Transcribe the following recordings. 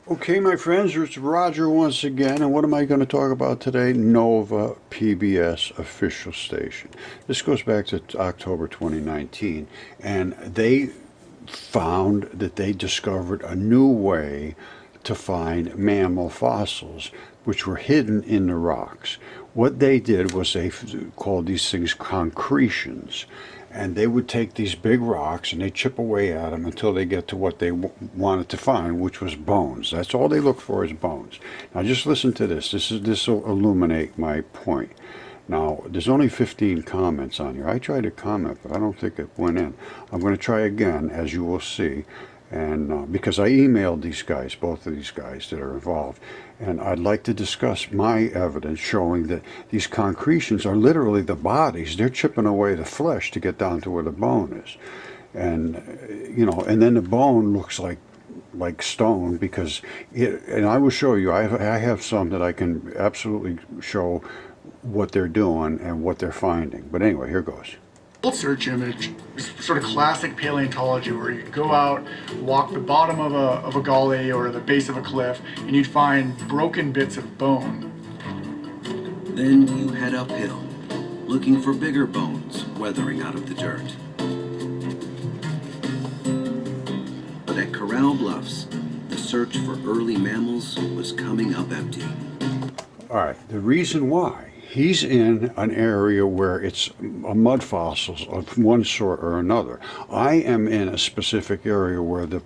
Okay, my friends, it's Roger once again, and what am I going to talk about today? Nova PBS official station. This goes back to October 2019, and they found that they discovered a new way to find mammal fossils, which were hidden in the rocks. What they did was they called these things concretions, and they would take these big rocks and they chip away at them until they get to what they wanted to find, which was bones. That's all they look for, is bones. Now just listen to this. This will illuminate my point. Now there's only 15 comments on here. I tried to comment, but I don't think it went in. I'm going to try again, as you will see, and because I emailed these guys, both of these guys that are involved, and I'd like to discuss my evidence showing that these concretions are literally the bodies. They're chipping away the flesh to get down to where the bone is, and and then the bone looks like stone because and I will show you. I have some that I can absolutely show what they're doing and what they're finding. But anyway, here goes. Search image is sort of classic paleontology, where you go out, walk the bottom of a gully or the base of a cliff, and you'd find broken bits of bone. Then you head uphill, looking for bigger bones weathering out of the dirt. But at Corral Bluffs, the search for early mammals was coming up empty. All right, the reason why. He's in an area where it's mud fossils of one sort or another. I am in a specific area where the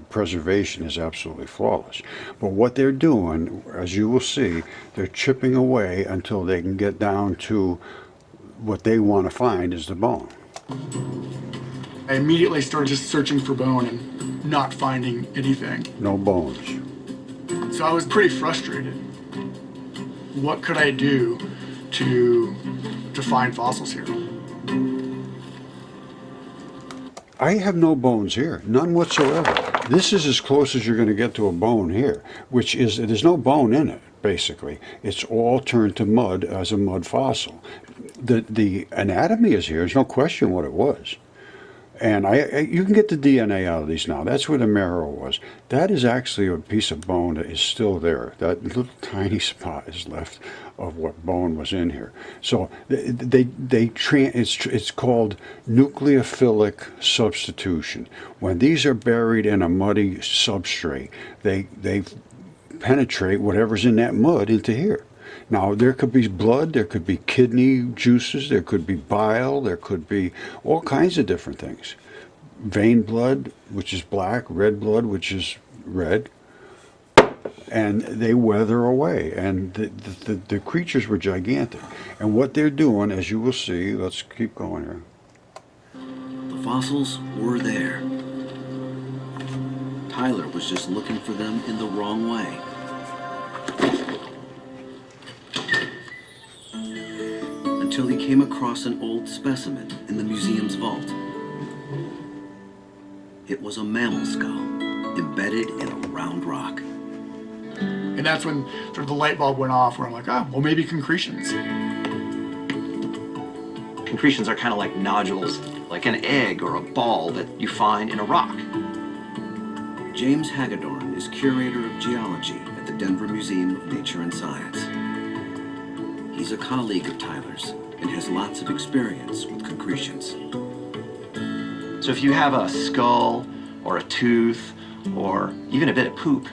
preservation is absolutely flawless. But what they're doing, as you will see, they're chipping away until they can get down to what they want to find is the bone. I immediately started just searching for bone and not finding anything. No bones. So I was pretty frustrated. What could I do to find fossils here? I have no bones here, none whatsoever. This is as close as you're going to get to a bone here, which is, there's no bone in it, basically. It's all turned to mud as a mud fossil. The anatomy is here, there's no question what it was. And you can get the DNA out of these now. That's where the marrow was. That is actually a piece of bone that is still there. That little tiny spot is left of what bone was in here. So it's called nucleophilic substitution. When these are buried in a muddy substrate, they penetrate whatever's in that mud into here. Now, there could be blood, there could be kidney juices, there could be bile, there could be all kinds of different things. Vein blood, which is black, red blood, which is red, and they weather away. And the creatures were gigantic. And what they're doing, as you will see, let's keep going here. The fossils were there. Tyler was just looking for them in the wrong way. Until he came across an old specimen in the museum's vault. It was a mammal skull embedded in a round rock. And that's when sort of the light bulb went off, where I'm like, oh, well, maybe concretions. Concretions are kind of like nodules, like an egg or a ball that you find in a rock. James Hagedorn is curator of geology at the Denver Museum of Nature and Science. He's a colleague of Tyler's and has lots of experience with concretions. So if you have a skull or a tooth or even a bit of poop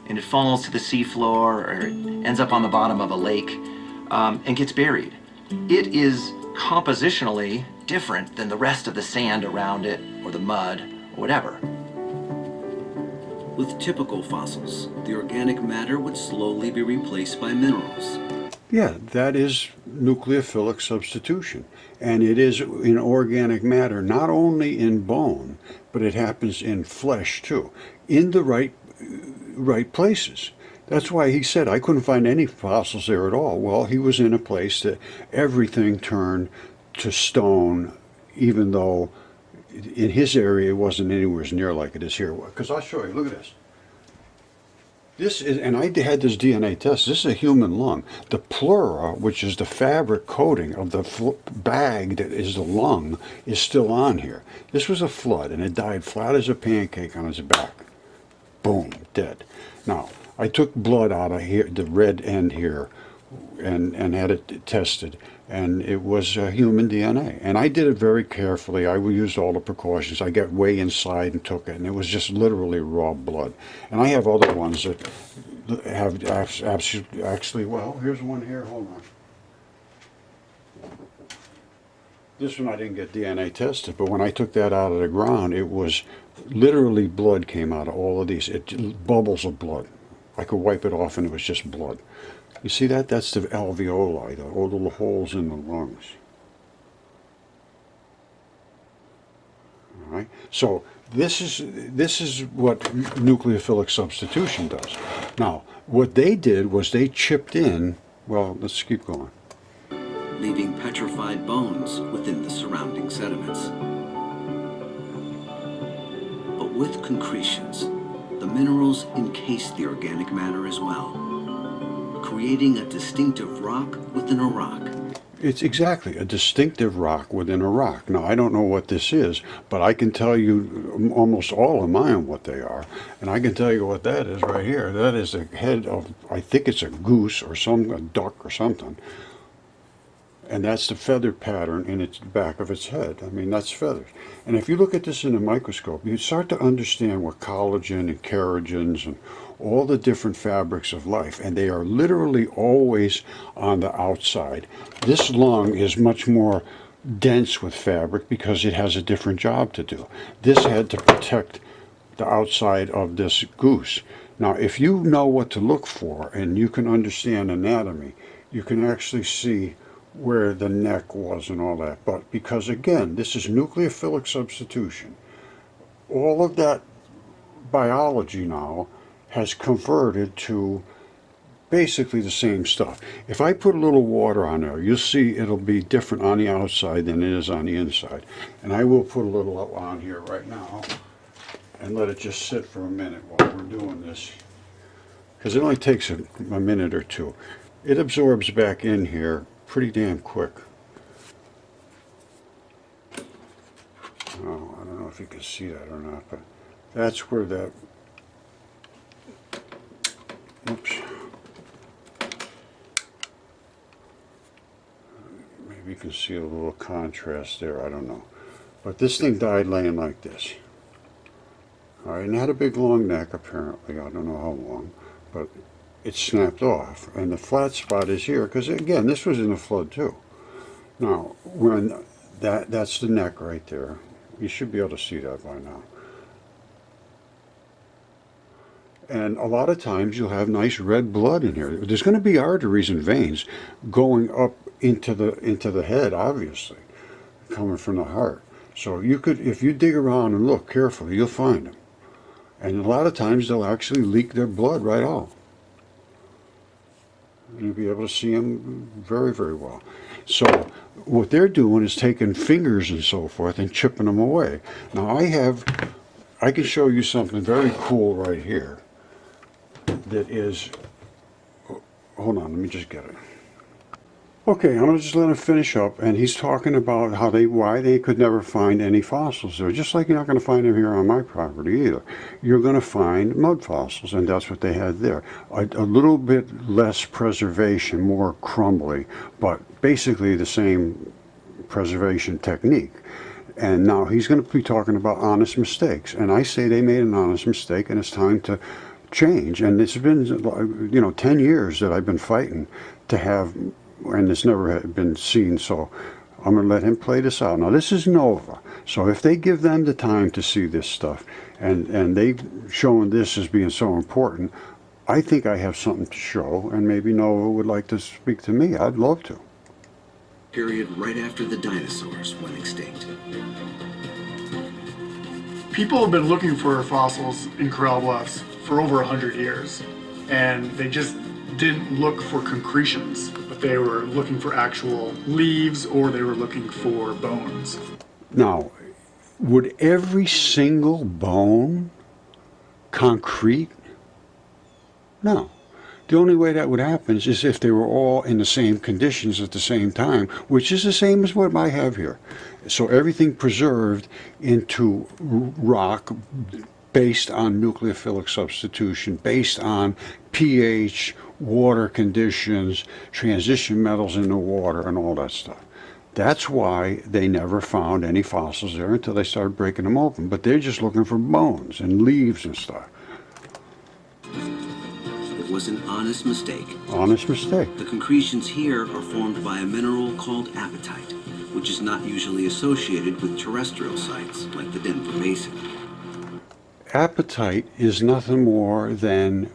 and it falls to the seafloor or ends up on the bottom of a lake and gets buried, it is compositionally different than the rest of the sand around it or the mud or whatever. With typical fossils, the organic matter would slowly be replaced by minerals. Yeah, that is nucleophilic substitution. And it is in organic matter, not only in bone, but it happens in flesh too, in the right places. That's why he said, I couldn't find any fossils there at all. Well, he was in a place that everything turned to stone, even though in his area it wasn't anywhere near like it is here. Because I'll show you, look at this. This is, and I had this DNA test, this is a human lung. The pleura, which is the fabric coating of the bag that is the lung, is still on here. This was a flood, and it died flat as a pancake on its back. boom, dead. Now, I took blood out of here, the red end here, and had it tested, and it was human DNA. And I did it very carefully. I used all the precautions. I got way inside and took it, and it was just literally raw blood. And I have other ones that have actually, well, here's one here, hold on. This one I didn't get DNA tested, but when I took that out of the ground, it was literally blood came out of all of these. Bubbles of blood. I could wipe it off and it was just blood. You see that? That's the alveoli, all the little holes in the lungs. All right. So this is what nucleophilic substitution does. Now, what they did was they chipped in. Well, let's keep going. Leaving petrified bones within the surrounding sediments. But with concretions, the minerals encase the organic matter as well, creating a distinctive rock within a rock. It's exactly a distinctive rock within a rock. Now, I don't know what this is, but I can tell you almost all of mine what they are. And I can tell you what that is right here. That is the head of, I think it's a goose or a duck or something. And that's the feather pattern in its back of its head. I mean, that's feathers. And if you look at this in a microscope, you start to understand what collagen and kerogens and all the different fabrics of life, and they are literally always on the outside. This lung is much more dense with fabric because it has a different job to do. This had to protect the outside of this goose. Now, if you know what to look for and you can understand anatomy, you can actually see where the neck was and all that. But because, again, this is nucleophilic substitution, all of that biology now has converted to basically the same stuff. If I put a little water on there, you'll see it'll be different on the outside than it is on the inside. And I will put a little on here right now and let it just sit for a minute while we're doing this, because it only takes a minute or two. It absorbs back in here pretty damn quick. Oh, I don't know if you can see that or not, but that's where that, oops. Maybe you can see a little contrast there, I don't know. But this thing died laying like this. All right, and it had a big long neck apparently, I don't know how long, but it snapped off, and the flat spot is here because, again, this was in a flood too. Now, when that's the neck right there. You should be able to see that by now. And a lot of times you'll have nice red blood in here. There's going to be arteries and veins going up into the head, obviously, coming from the heart. So you could, if you dig around and look carefully, you'll find them. And a lot of times they'll actually leak their blood right out. You'll be able to see them very, very well. So what they're doing is taking fingers and so forth and chipping them away. Now I can show you something very cool right here that is, hold on, let me just get it. Okay, I'm going to just let him finish up, and he's talking about why they could never find any fossils there, just like you're not going to find them here on my property either. You're going to find mud fossils, and that's what they had there. A little bit less preservation, more crumbly, but basically the same preservation technique. And now he's going to be talking about honest mistakes, and I say they made an honest mistake, and it's time to change. And it's been, 10 years that I've been fighting to have, and it's never had been seen, so I'm going to let him play this out. Now, this is Nova, so if they give them the time to see this stuff, and they showing this as being so important, I think I have something to show, and maybe Nova would like to speak to me. I'd love to. Period right after the dinosaurs went extinct. People have been looking for fossils in Corral Bluffs for over 100 years, and they just didn't look for concretions, but they were looking for actual leaves, or they were looking for bones. Now, would every single bone concrete? No. The only way that would happen is if they were all in the same conditions at the same time, which is the same as what I have here. So everything preserved into rock, based on nucleophilic substitution, based on pH, water conditions, transition metals in the water, and all that stuff. That's why they never found any fossils there until they started breaking them open. But they're just looking for bones and leaves and stuff. It was an honest mistake. Honest mistake. The concretions here are formed by a mineral called apatite, which is not usually associated with terrestrial sites like the Denver Basin. Apatite is nothing more than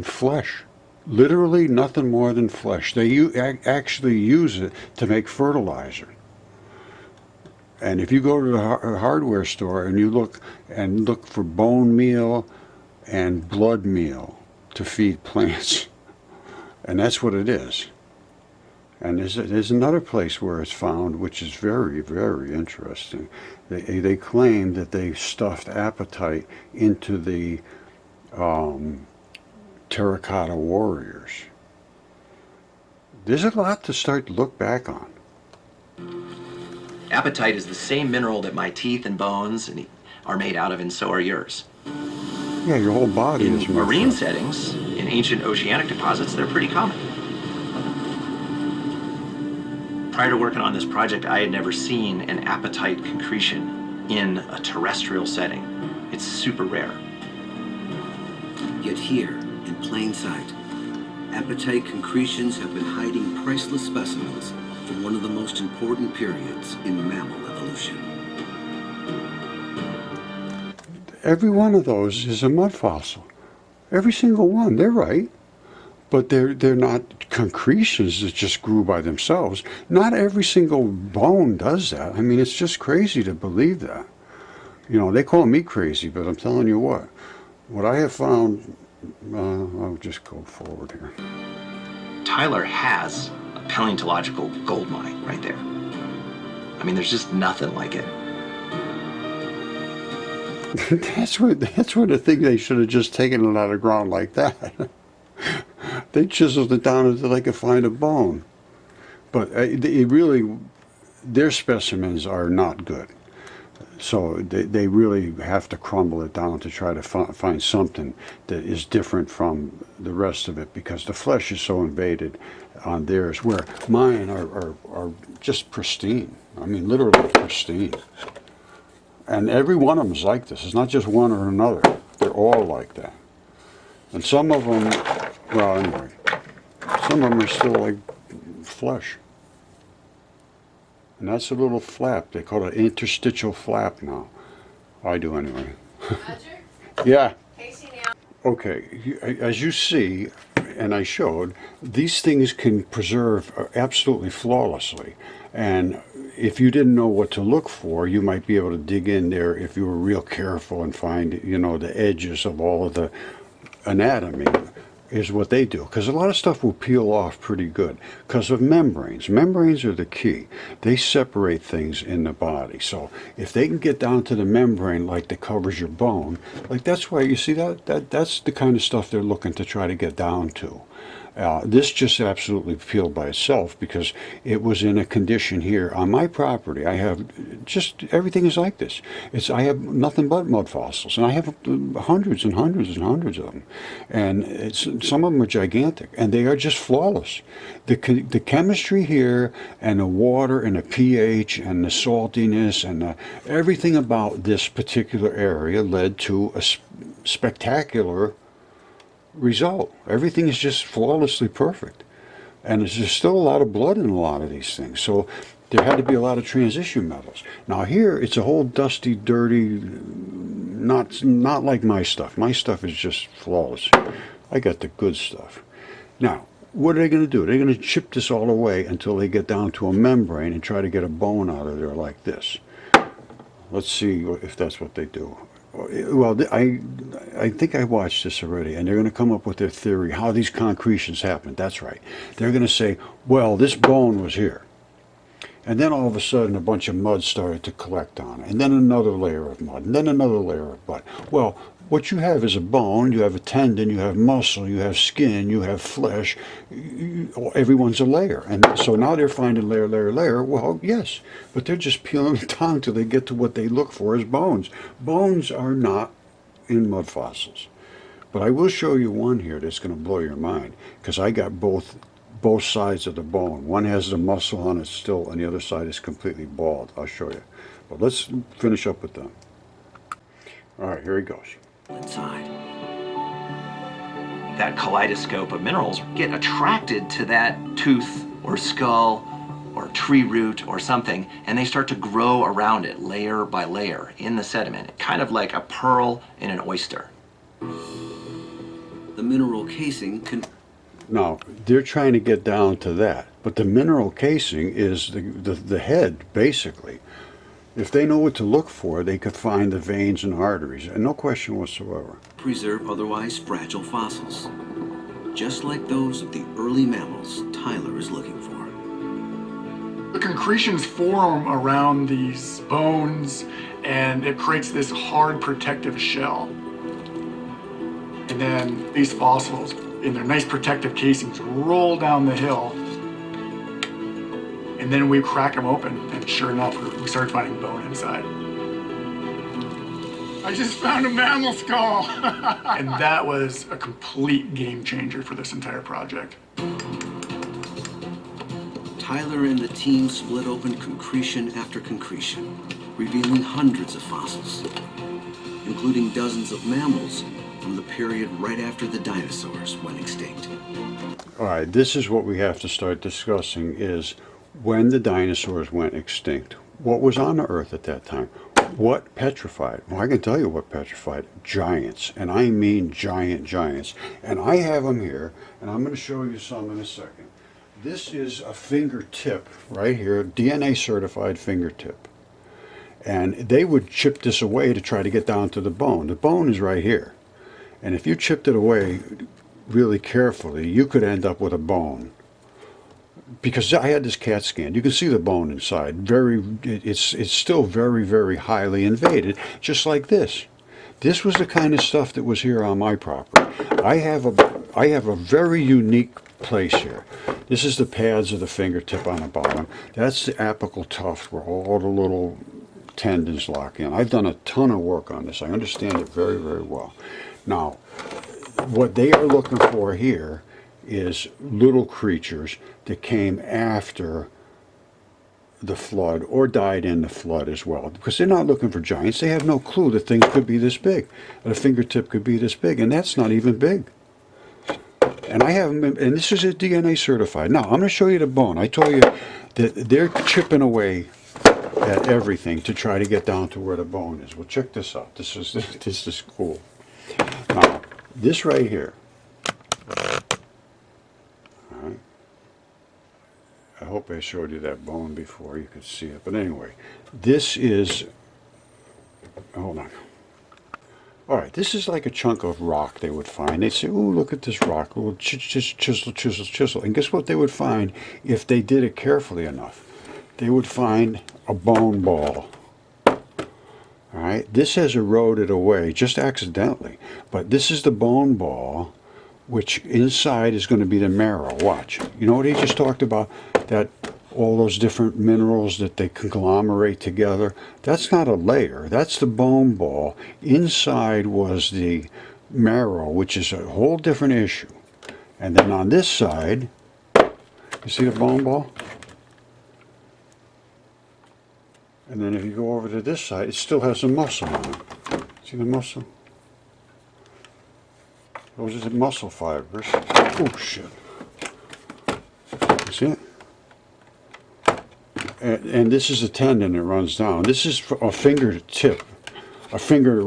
flesh. Literally nothing more than flesh. They actually use it to make fertilizer. And if you go to the hardware store and you look for bone meal and blood meal to feed plants, and that's what it is. And there's another place where it's found, which is very, very interesting. They claim that they stuffed apatite into the terracotta warriors. There's a lot to start to look back on. Apatite is the same mineral that my teeth and bones are made out of, and so are yours. Yeah, your whole body is In made marine up. settings, in ancient oceanic deposits, they're pretty common. Prior to working on this project, I had never seen an apatite concretion in a terrestrial setting. It's super rare. Yet here, in plain sight, apatite concretions have been hiding priceless specimens from one of the most important periods in mammal evolution. Every one of those is a mud fossil. Every single one. They're right. But they're not concretions that just grew by themselves. Not every single bone does that. I mean, it's just crazy to believe that. You know, they call me crazy, but I'm telling you what I have found, I'll just go forward here. Tyler has a paleontological gold mine right there. I mean, there's just nothing like it. That's where the thing they should have just taken it out of the ground like that. They chiseled it down until they could find a bone. But their specimens are not good. So they really have to crumble it down to try to find something that is different from the rest of it, because the flesh is so invaded on theirs, where mine are just pristine. I mean, literally pristine. And every one of them is like this. It's not just one or another. They're all like that. And some of them, well, anyway, some of them are still like flesh. And that's a little flap. They call it an interstitial flap now. I do anyway. Roger? Yeah. Casey now. Okay, as you see, and I showed, these things can preserve absolutely flawlessly. And if you didn't know what to look for, you might be able to dig in there if you were real careful and find, you know, the edges of all of the anatomy is what they do. Because a lot of stuff will peel off pretty good because of membranes. Membranes are the key. They separate things in the body. So if they can get down to the membrane like that covers your bone, like that's why you see that's the kind of stuff they're looking to try to get down to. This just absolutely peeled by itself because it was in a condition here on my property. I have just everything is like this. I have nothing but mud fossils, and I have hundreds and hundreds and hundreds of them, and some of them are gigantic, and they are just flawless. The chemistry here, and the water, and the pH, and the saltiness, and everything about this particular area led to a spectacular result. Everything is just flawlessly perfect, and there's still a lot of blood in a lot of these things, so there had to be a lot of transition metals. Now here it's a whole dusty, dirty, not like my stuff. My stuff is just flawless. I got the good stuff. Now what are they going to do? They're going to chip this all away until they get down to a membrane and try to get a bone out of there like this. Let's see if that's what they do. Well, I think I watched this already, and they're going to come up with their theory, how these concretions happened. That's right. They're going to say, well, this bone was here. And then all of a sudden, a bunch of mud started to collect on it. And then another layer of mud, and then another layer of mud. Well, what you have is a bone, you have a tendon, you have muscle, you have skin, you have flesh. Everyone's a layer. And so now they're finding layer, layer, layer. Well, yes, but they're just peeling it down till they get to what they look for as bones. Bones are not in mud fossils. But I will show you one here that's going to blow your mind, because I got both sides of the bone. One has the muscle on it still, and the other side is completely bald. I'll show you. But let's finish up with them. All right, here he goes. Inside. That kaleidoscope of minerals get attracted to that tooth or skull or tree root or something, and they start to grow around it layer by layer in the sediment, kind of like a pearl in an oyster. The mineral casing can Now, they're trying to get down to that, but the mineral casing is the head, basically. If they know what to look for, they could find the veins and arteries, and no question whatsoever. preserve otherwise fragile fossils, just like those of the early mammals Tyler is looking for. The concretions form around these bones, and it creates this hard protective shell. And then these fossils, in their nice protective casings, roll down the hill. And then we crack them open, and sure enough, we start finding bone inside. I just found a mammal skull! And that was a complete game changer for this entire project. Tyler and the team split open concretion after concretion, revealing hundreds of fossils, including dozens of mammals from the period right after the dinosaurs went extinct. All right, this is what we have to start discussing, is when the dinosaurs went extinct. What was on the earth at that time? What petrified? Well, I can tell you what petrified. Giants, and I mean giants. And I have them here, and I'm going to show you some in a second. This is a fingertip right here, DNA certified fingertip. And they would chip this away to try to get down to the bone. The bone is right here. And if you chipped it away really carefully, you could end up with a bone. Because I had this CAT scan, you can see the bone inside. It's still very, very highly invaded, just like this. This was the kind of stuff that was here on my property. I have a very unique place here. This is the pads of the fingertip on the bottom. That's the apical tuft where all the little tendons lock in. I've done a ton of work on this. I understand it very, very well. Now, what they are looking for here is little creatures that came after the flood or died in the flood as well. Because they're not looking for giants. They have no clue that things could be this big. That a fingertip could be this big, and that's not even big. And I haven't been, and this is a DNA certified. Now, I'm going to show you the bone. I told you that they're chipping away at everything to try to get down to where the bone is. Well, check this out. This is cool. Now, this right here. All right. I hope I showed you that bone before you could see it. But anyway, this is, hold on. All right, this is like a chunk of rock they would find. They'd say, "Oh, look at this rock. Well, chisel." And guess what they would find if they did it carefully enough? They would find a bone ball. All right, this has eroded away just accidentally, but this is the bone ball, which inside is going to be the marrow. Watch. You know what he just talked about? That all those different minerals that they conglomerate together. That's not a layer. That's the bone ball. Inside was the marrow, which is a whole different issue. And then on this side, you see the bone ball? And then if you go over to this side, it still has the muscle on it. See the muscle? Those are the muscle fibers. Oh, shit. You see it? And this is a tendon that runs down. This is a fingertip, a finger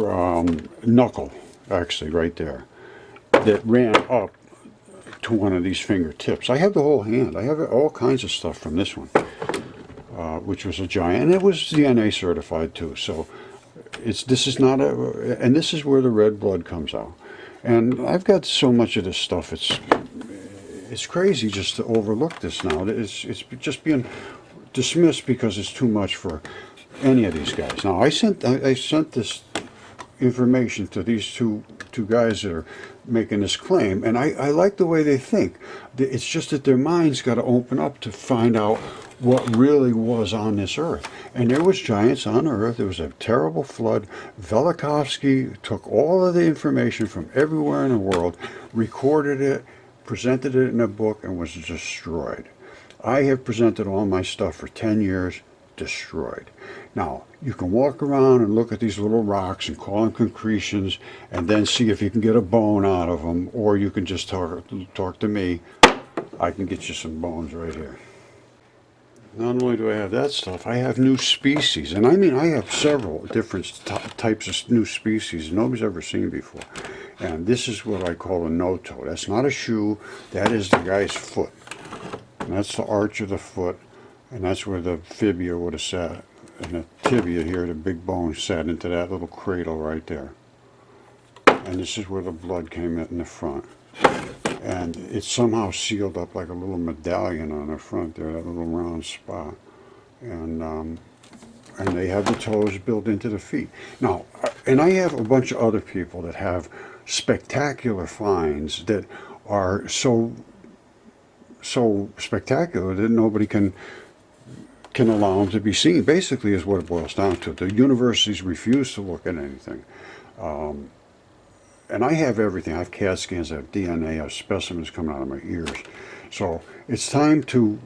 knuckle, actually, right there, that ran up to one of these fingertips. I have the whole hand. I have all kinds of stuff from this one, which was a giant, and it was DNA certified too. So this is not a, and this is where the red blood comes out. And I've got so much of this stuff. It's crazy just to overlook this now. It's just being dismissed because it's too much for any of these guys. Now I sent this information to these two guys that are making this claim, and I like the way they think. It's just that their minds got to open up to find out what really was on this earth. And there was giants on earth. There was a terrible flood. Velikovsky took all of the information from everywhere in the world, recorded it, presented it in a book, and was destroyed. I have presented all my stuff for 10 years, destroyed. Now, you can walk around and look at these little rocks and call them concretions and then see if you can get a bone out of them, or you can just talk to me. I can get you some bones right here. Not only do I have that stuff, I have new species. And I mean, I have several different types of new species nobody's ever seen before. And this is what I call a no-toe. That's not a shoe, that is the guy's foot. And that's the arch of the foot, and that's where the fibia would have sat. And the tibia here, the big bone, sat into that little cradle right there. And this is where the blood came in the front. And it's somehow sealed up like a little medallion on the front there, that little round spot. And they have the toes built into the feet. Now, and I have a bunch of other people that have spectacular finds that are so spectacular that nobody can allow them to be seen. Basically is what it boils down to. The universities refuse to look at anything. And I have everything. I have CAT scans, I have DNA, I have specimens coming out of my ears. So it's time to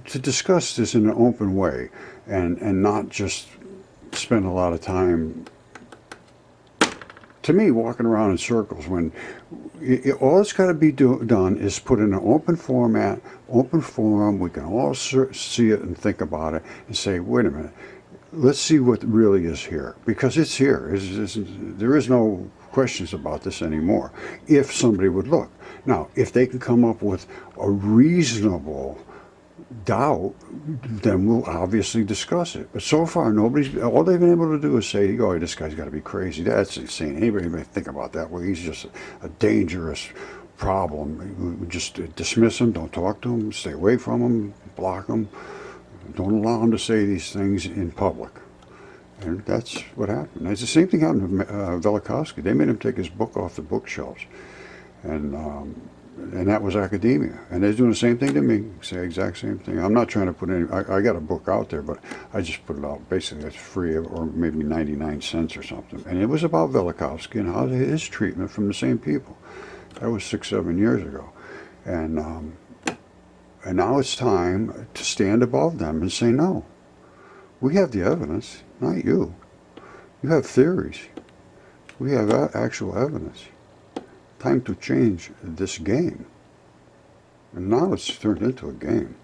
discuss this in an open way and not just spend a lot of time, to me, walking around in circles when all it's got to be done is put in an open format, open forum. We can all see it and think about it and say, wait a minute, let's see what really is here. Because it's here. There is no questions about this anymore, if somebody would look. Now, if they can come up with a reasonable doubt, then we'll obviously discuss it. But so far, all they've been able to do is say, oh, this guy's got to be crazy. That's insane. Anybody may think about that. Well, he's just a dangerous problem. We just dismiss him, don't talk to him, stay away from him, block him. Don't allow him to say these things in public. And that's what happened. It's the same thing happened to Velikovsky. They made him take his book off the bookshelves. And that was academia. And they're doing the same thing to me, say the exact same thing. I'm not trying to put any, I got a book out there, but I just put it out basically it's free, or maybe 99 cents or something. And it was about Velikovsky and how his treatment from the same people. That was 6-7 years ago. And now it's time to stand above them and say, no, we have the evidence, not you. You have theories. We have actual evidence. Time to change this game. And now it's turned into a game.